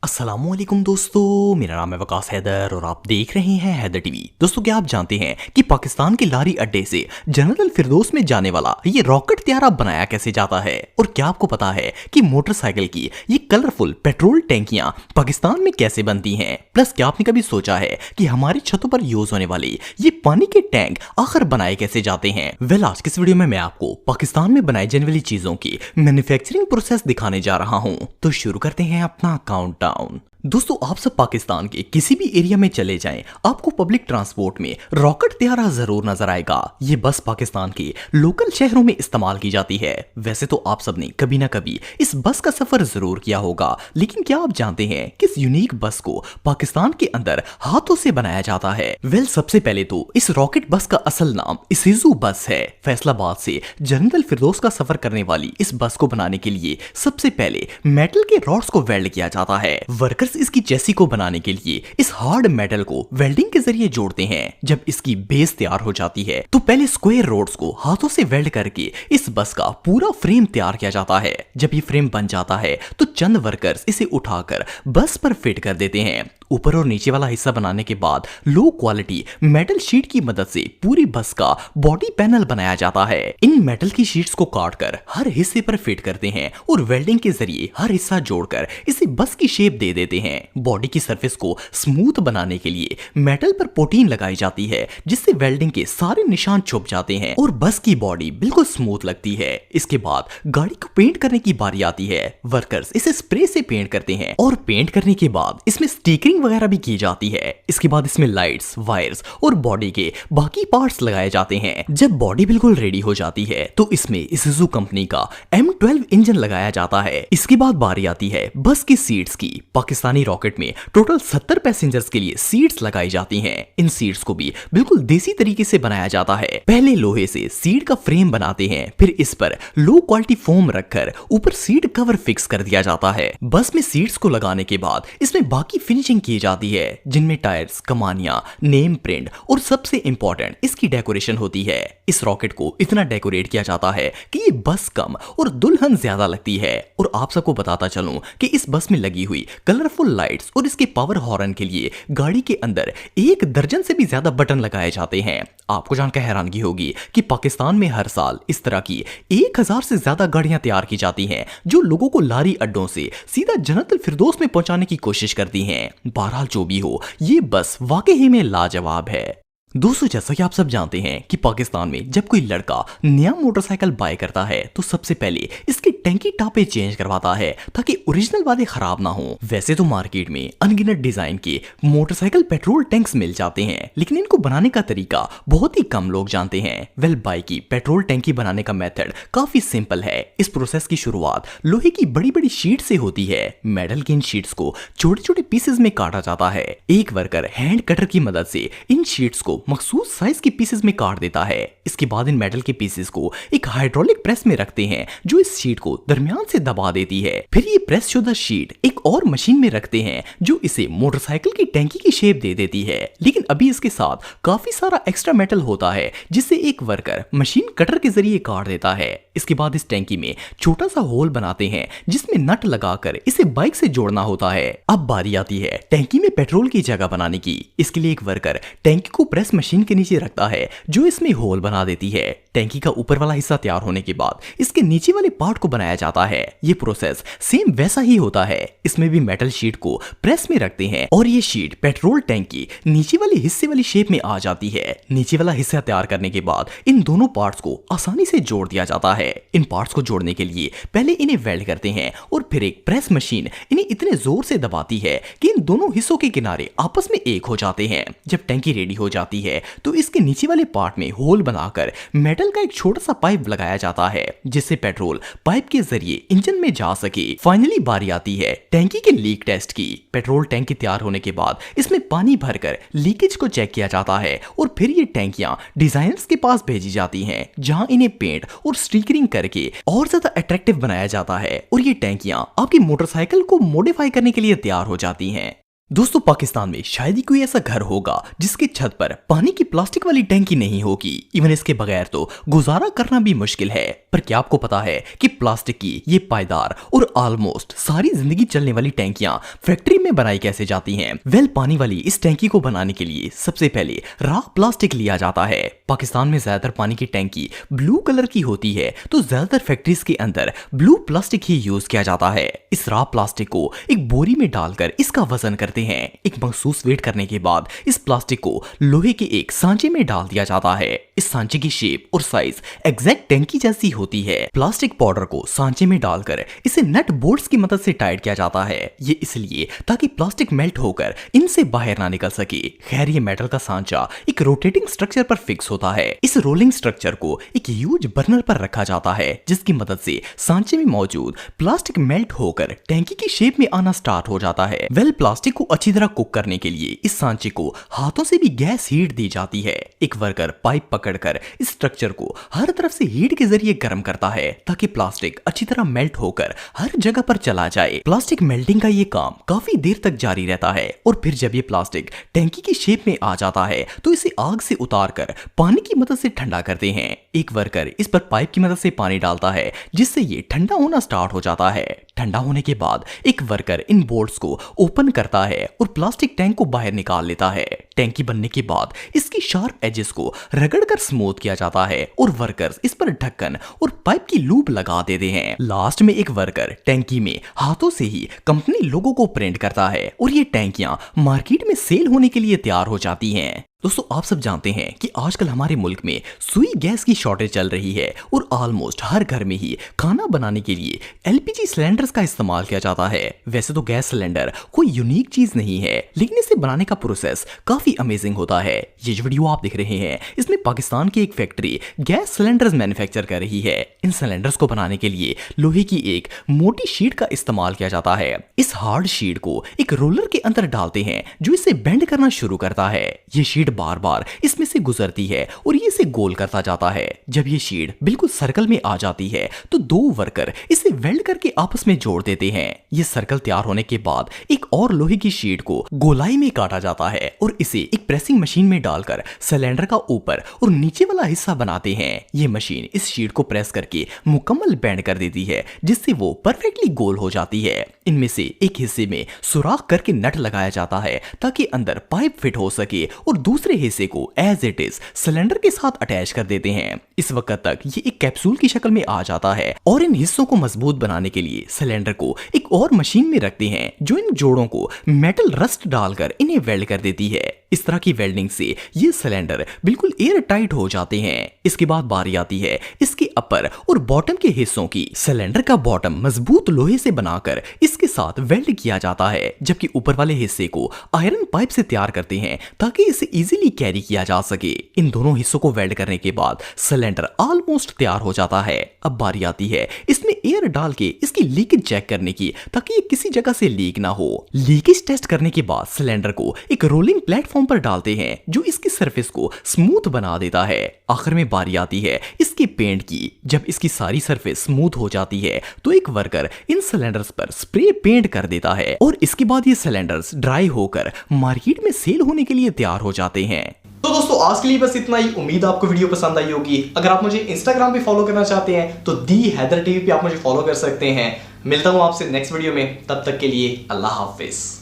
अस्सलामुअलैकुम दोस्तों, मेरा नाम है वकास हैदर और आप देख रहे हैं हैदर टीवी। दोस्तों, क्या आप जानते हैं कि पाकिस्तान के लारी अड्डे से जनरल फिरदौस में जाने वाला ये रॉकेट त्यारा बनाया कैसे जाता है? और क्या आपको पता है कि मोटरसाइकिल की ये कलरफुल पेट्रोल टैंकियां पाकिस्तान में कैसे बनती हैं? प्लस क्या आपने कभी सोचा है कि हमारी छतों पर यूज होने वाले ये पानी के टैंक आखिर बनाए कैसे जाते हैं? आज की इस वीडियो में मैं आपको पाकिस्तान में बनाई जाने वाली चीजों की मैन्युफैक्चरिंग प्रोसेस दिखाने जा रहा हूं। तो शुरू करते हैं अपना काउंटडाउन। दोस्तों, आप सब पाकिस्तान के किसी भी एरिया में चले जाएं, आपको पब्लिक ट्रांसपोर्ट में रॉकेट त्यारा जरूर नजर आएगा। ये बस पाकिस्तान के लोकल शहरों में इस्तेमाल की जाती है। वैसे तो आप सब ने कभी ना कभी इस बस का सफर जरूर किया होगा, लेकिन क्या आप जानते हैं कि इस यूनिक बस को पाकिस्तान के अंदर हाथों से बनाया जाता है? सबसे पहले तो इस रॉकेट बस का असल नाम इसूजू बस है। फैसलाबाद से जनरल फिरदौस का सफर करने वाली इस बस को बनाने के लिए सबसे पहले मेटल के रॉड्स को वेल्ड किया जाता है। वर्कर्स इसकी चेसी को बनाने के लिए इस हार्ड मेटल को वेल्डिंग के जरिए जोड़ते हैं। जब इसकी बेस तैयार हो जाती है तो पहले स्क्वायर रोड्स को हाथों से वेल्ड करके इस बस का पूरा फ्रेम तैयार किया जाता है। जब ये फ्रेम बन जाता है तो चंद वर्कर्स इसे उठाकर बस पर फिट कर देते हैं। ऊपर और नीचे वाला हिस्सा बनाने के बाद लो क्वालिटी मेटल शीट की मदद से पूरी बस का बॉडी पैनल बनाया जाता है। इन मेटल की शीट्स को काटकर हर हिस्से पर फिट करते हैं और वेल्डिंग के जरिए हर हिस्सा जोड़कर इसे बस की शेप दे देते हैं। बॉडी की सरफेस को स्मूथ बनाने के लिए मेटल पर पोटीन लगाई जाती है, जिससे वेल्डिंग के सारे निशान छुप जाते हैं और बस की बॉडी बिल्कुल स्मूथ लगती है। इसके बाद गाड़ी को पेंट करने की बारी आती है। वर्कर्स इसे स्प्रे से पेंट करते हैं और पेंट करने के बाद इसमें स्टिकरिंग वगैरह भी की जाती है। इसके बाद इसमें लाइट्स, वायर्स और बॉडी के बाकी पार्ट्स लगाए जाते हैं। जब बॉडी बिल्कुल रेडी हो जाती है तो इसमें इसूजू कंपनी का M12 इंजन लगाया जाता है। इसके बाद बारी आती है बस की सीट्स की। पाकिस्तानी रॉकेट में टोटल 70 पैसेंजर्स के लिए सीट्स लगाई जाती हैं। इन सीट्स को भी बिल्कुल देसी तरीके से बनाया जाता है। पहले लोहे से सीट का फ्रेम बनाते हैं, फिर इस पर लो क्वालिटी फोम रखकर ऊपर सीट कवर फिक्स कर दिया जाता है। बस में सीट्स को लगाने के बाद इसमें बाकी फिनिशिंग की जाती है, जिनमें टायर्स, कमानियां, नेम प्रिंट और सबसे इंपॉर्टेंट इसकी डेकोरेशन होती है। इस रॉकेट को इतना डेकोरेट किया जाता है कि ये बस कम और दुल्हन ज्यादा लगती है। और आप सबको बताता चलूं कि इस बस में लगी हुई कलरफुल लाइट्स और इसके पावर हॉर्न के लिए गाड़ी के अंदर 1 दर्जन से भी ज्यादा बटन लगाए जाते हैं। आपको जानकर हैरानगी होगी कि पाकिस्तान में हर साल इस तरह की 1000 से ज्यादा गाड़ियां तैयार की जाती हैं, जो लोगों को लारी अड्डों से सीधा जनरल फिरदौस में पहुंचाने की कोशिश करती हैं। बहरहाल जो भी हो, ये बस वाकई में लाजवाब है। दोस्तों, जैसा कि आप सब जानते हैं कि पाकिस्तान में जब कोई लड़का नया मोटरसाइकिल बाय करता है तो सबसे पहले इसके टैंकी टापे चेंज करवाता है ताकि ओरिजिनल वाले खराब ना हो। वैसे तो मार्केट में अनगिनत डिजाइन के मोटरसाइकिल पेट्रोल टैंक्स मिल जाते हैं, लेकिन इनको बनाने का तरीका बहुत ही कम लोग जानते हैं। बाइक की पेट्रोल टैंकी बनाने का मेथड काफी सिंपल है। इस प्रोसेस की शुरुआत लोहे की बड़ी बड़ी शीट से होती है। मेटल की इन शीट्स को छोटे छोटे पीसेस में काटा जाता है। एक वर्कर हैंड कटर की मदद से इन शीट्स को मखसूस साइज के पीसेस में काट देता है। इसके बाद इन मेटल के पीसेस को एक हाइड्रोलिक प्रेस में रखते हैं, जो इस शीट को दरमियान से दबा देती है। फिर ये प्रेस शुदा शीट एक और मशीन में रखते हैं, जो इसे मोटरसाइकिल की टैंकी की शेप दे देती है। लेकिन अभी इसके साथ काफी सारा एक्स्ट्रा मेटल होता है, जिसे एक वर्कर मशीन कटर के जरिए काट देता है। इसके बाद इस टैंकी में छोटा सा होल बनाते हैं, जिसमें नट लगाकर इसे बाइक से जोड़ना होता है। अब बारी आती है टैंकी में पेट्रोल की जगह बनाने की। इसके लिए एक वर्कर टैंकी को प्रेस मशीन के नीचे रखता है, जो इसमें होल बना देती है। टैंकी का ऊपर वाला हिस्सा तैयार होने के बाद इसके नीचे वाले पार्ट को बनाया जाता है। ये प्रोसेस सेम वैसा ही होता है। इसमें भी मेटल शीट को प्रेस में रखते हैं और ये शीट पेट्रोल टैंक की नीचे वाले हिस्से वाली शेप में आ जाती है। नीचे वाला हिस्सा तैयार करने के बाद इन दोनों पार्ट्स को आसानी से जोड़ दिया जाता है। इन पार्ट्स को जोड़ने के लिए पहले इन्हें वेल्ड करते हैं और फिर एक प्रेस मशीन इन्हें इतने जोर से दबाती है कि इन दोनों हिस्सों के किनारे आपस में एक हो जाते हैं। जब टैंकी रेडी हो जाती है तो इसके नीचे वाले पार्ट में होल बनाकर मेटल का एक छोटा सा पाइप लगाया जाता है, जिससे पेट्रोल पाइप के जरिए इंजन में जा सके। फाइनली बारी आती है टैंकी के लीक टेस्ट की। पेट्रोल टैंकी तैयार होने के बाद इसमें पानी भरकर लीकेज को चेक किया जाता है और फिर ये टैंकियां डिजाइनर्स के पास भेजी जाती हैं, जहां इन्हें पेंट और स्टिकरिंग करके और ज्यादा अट्रैक्टिव बनाया जाता है और ये टैंकियां आपकी मोटरसाइकिल को मॉडिफाई करने के लिए तैयार हो जाती हैं। दोस्तों पाकिस्तान में शायद ही कोई ऐसा घर होगा जिसके छत पर पानी की प्लास्टिक वाली टैंकी नहीं होगी। इवन इसके बगैर तो गुजारा करना भी मुश्किल है। पर क्या आपको पता है कि प्लास्टिक की ये पायदार और ऑलमोस्ट सारी जिंदगी चलने वाली टैंकियां फैक्ट्री में बनाई कैसे जाती हैं? पानी वाली इस टैंकी को बनाने के लिए सबसे पहले रॉ प्लास्टिक लिया जाता है। पाकिस्तान में ज्यादातर पानी की टैंकी ब्लू कलर की होती है, तो ज्यादातर फैक्ट्रीज के अंदर ब्लू प्लास्टिक ही यूज किया जाता है। इस रॉ प्लास्टिक को एक बोरी में डालकर इसका वजन करते हैं। एक मखसूस वेट करने के बाद इस प्लास्टिक को लोहे के एक सांचे में डाल दिया जाता है। इस सांचे की शेप और साइज एग्जैक्ट टैंकी जैसी होती है। प्लास्टिक पाउडर को सांचे में डालकर इसे नट बोल्ट्स की मदद से टाइट किया जाता है। ये इसलिए ताकि प्लास्टिक मेल्ट होकर इनसे बाहर ना निकल सके। खैर ये मेटल का सांचा एक रोटेटिंग स्ट्रक्चर पर फिक्स होता है। इस रोलिंग स्ट्रक्चर को एक ह्यूज बर्नर पर रखा जाता है, जिसकी मदद से सांचे में मौजूद प्लास्टिक मेल्ट होकर टैंकी की शेप में आना स्टार्ट हो जाता है। प्लास्टिक को अच्छी तरह कुक करने के लिए इस सांचे को हाथों से भी गैस हीट दी जाती है। एक वर्कर पाइप पकड़कर इस स्ट्रक्चर को हर तरफ से हीट के जरिए गर्म करता है ताकि प्लास्टिक अच्छी तरह मेल्ट होकर हर जगह पर चला जाए। प्लास्टिक मेल्टिंग का ये काम काफी देर तक जारी रहता है और फिर जब ये प्लास्टिक टैंकी की शेप में आ जाता है तो इसे आग से उतार कर पानी की मदद से ठंडा करते हैं। एक वर्कर इस पर पाइप की मदद से पानी डालता है, जिससे ये ठंडा होना स्टार्ट हो जाता है। ठंडा होने के बाद एक वर्कर इन बोल्ट्स को ओपन करता है और प्लास्टिक टैंक को बाहर निकाल लेता है। टैंकी बनने के बाद इसकी शार्प एजेस को रगड़कर स्मूथ किया जाता है और वर्कर्स इस पर ढक्कन और पाइप की लूप लगा देते हैं। लास्ट में एक वर्कर टैंकी में हाथों से ही कंपनी लोगों को प्रिंट करता है और ये टैंकियां मार्केट में सेल होने के लिए तैयार हो जाती हैं। दोस्तों आप सब जानते हैं कि आजकल हमारे मुल्क में सुई गैस की शॉर्टेज चल रही है और ऑलमोस्ट हर घर में ही खाना बनाने के लिए एलपीजी सिलेंडर्स का इस्तेमाल किया जाता है। वैसे तो गैस सिलेंडर कोई यूनिक चीज नहीं है, लेकिन इसे बनाने का प्रोसेस काफी अमेजिंग होता है। ये जो वीडियो आप देख रहे हैं इसमें पाकिस्तान की एक फैक्ट्री गैस सिलेंडर्स मैन्युफैक्चर कर रही है। इन सिलेंडर्स को बनाने के लिए लोहे की एक मोटी शीट का इस्तेमाल किया जाता है। इस हार्ड शीट को एक रोलर के अंदर डालते हैं जो इसे बेंड करना शुरू करता है। ये शीट बार बार इसमें से गुजरती है और ये इसे गोल करता जाता है। जब ये शीट बिल्कुल सर्कल में आ जाती है तो दो वर्कर इसे वेल्ड करके आपस में जोड़ देते हैं। ये सर्कल तैयार होने के बाद एक और लोहे की शीट को गोलाई में काटा जाता है और इसे एक प्रेसिंग मशीन में डालकर सिलेंडर का ऊपर और नीचे वाला हिस्सा बनाते हैं। ये मशीन इस शीट को प्रेस करके मुकम्मल बेंड कर देती है, जिससे वो परफेक्टली गोल हो जाती है। इनमें से एक हिस्से में सुराख करके नट लगाया जाता है ताकि अंदर पाइप फिट हो सके और दूसरे हिस्से को एज इट इज सिलेंडर के साथ अटैच कर देते हैं। इस वक्त तक ये एक कैप्सूल की शक्ल में आ जाता है और इन हिस्सों को मजबूत बनाने के लिए सिलेंडर को एक और मशीन में रखते हैं जो इन जोड़ों को मेटल रस्ट डालकर इन्हें वेल्ड कर देती है। इस तरह की वेल्डिंग से ये सिलेंडर बिल्कुल एयर टाइट हो जाते हैं। इसके बाद बारी आती है इसके अपर और बॉटम के हिस्सों की। सिलेंडर का बॉटम मजबूत लोहे से बनाकर इसके साथ वेल्ड किया जाता है, जबकि ऊपर वाले हिस्से को आयरन पाइप से तैयार करते हैं ताकि इसे इजीली कैरी किया जा सके। इन दोनों हिस्सों को वेल्ड करने के बाद सिलेंडर ऑलमोस्ट तैयार हो जाता है। अब बारी आती है इसमें एयर डाल के इसकी लीकेज चेक करने की ताकि ये किसी जगह से लीक ना हो। लीकेज टेस्ट करने के बाद सिलेंडर को एक रोलिंग प्लेटफॉर्म पर डालते हैं जो इसकी सरफेस को स्मूथ बना देता है। आखिर में बारी आती है इसके पेंट की। जब इसकी सारी सरफेस स्मूथ हो जाती है तो एक वर्कर इन सिलेंडर्स पर स्प्रे पेंट कर देता है और इसके बाद ये सिलेंडर्स ड्राई होकर मार्केट में सेल होने के लिए तैयार हो जाते हैं। तो दोस्तों आज के लिए बस इतना ही। उम्मीद आपको वीडियो पसंद आई होगी। अगर आप मुझे इंस्टाग्राम पे फॉलो करना चाहते हैं तो दी हैदर टीवी पे आप मुझे फॉलो कर सकते हैं। मिलता हूं आपसे नेक्स्ट वीडियो में, तब तक के लिए अल्लाह हाफिज।